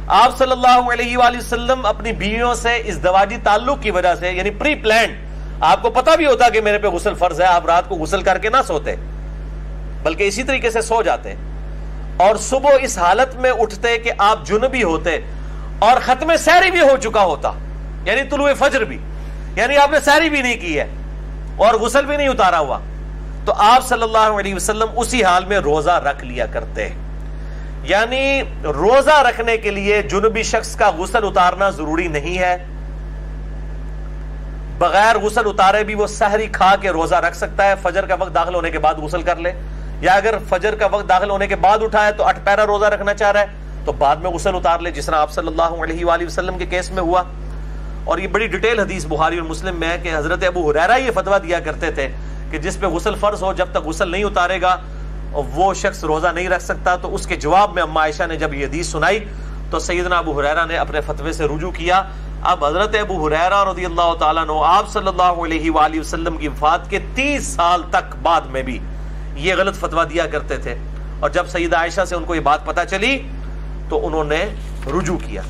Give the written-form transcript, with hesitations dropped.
آپ صلی اللہ علیہ وآلہ وسلم اپنی بیویوں سے ازدواجی تعلق کی وجہ سے یعنی پری پلانڈ، آپ کو پتا بھی ہوتا کہ میرے پہ غسل فرض ہے، آپ رات کو غسل کر کے نہ سوتے بلکہ اسی طریقے سے سو جاتے، اور صبح اس حالت میں اٹھتے کہ آپ جنبی ہوتے اور ختم سحری بھی ہو چکا ہوتا، یعنی طلوع فجر بھی، یعنی آپ نے سحری بھی نہیں کی ہے اور غسل بھی نہیں اتارا ہوا، تو آپ صلی اللہ علیہ وسلم اسی حال میں روزہ رکھ لیا کرتے۔ یعنی روزہ رکھنے کے لیے جنبی شخص کا غسل اتارنا ضروری نہیں ہے، بغیر غسل اتارے بھی وہ سحری کھا کے روزہ رکھ سکتا ہے، فجر کا وقت داخل ہونے کے بعد غسل کر لے، یا اگر فجر کا وقت داخل ہونے کے بعد اٹھائے تو 8 پیرا روزہ رکھنا چاہ رہا ہے تو بعد میں غسل اتار لے، جس طرح آپ صلی اللہ علیہ وآلہ وسلم کے کیس میں ہوا۔ اور یہ بڑی ڈیٹیل حدیث بخاری اور مسلم میں ہے کہ حضرت ابو ہریرہ یہ فتویٰ دیا کرتے تھے کہ جس پہ غسل فرض ہو جب تک غسل نہیں اتارے گا وہ شخص روزہ نہیں رکھ سکتا۔ تو اس کے جواب میں اما عائشہ نے جب یہ حدیث سنائی تو سیدنا ابو ہریرہ نے اپنے فتوے سے رجوع کیا۔ اب حضرت ابو ہریرہ رضی اللہ تعالیٰ عنہ آپ صلی اللہ علیہ وآلہ وسلم کی وفات کے 30 سال تک بعد میں بھی یہ غلط فتویٰ دیا کرتے تھے، اور جب سیدہ عائشہ سے ان کو یہ بات پتہ چلی تو انہوں نے رجوع کیا۔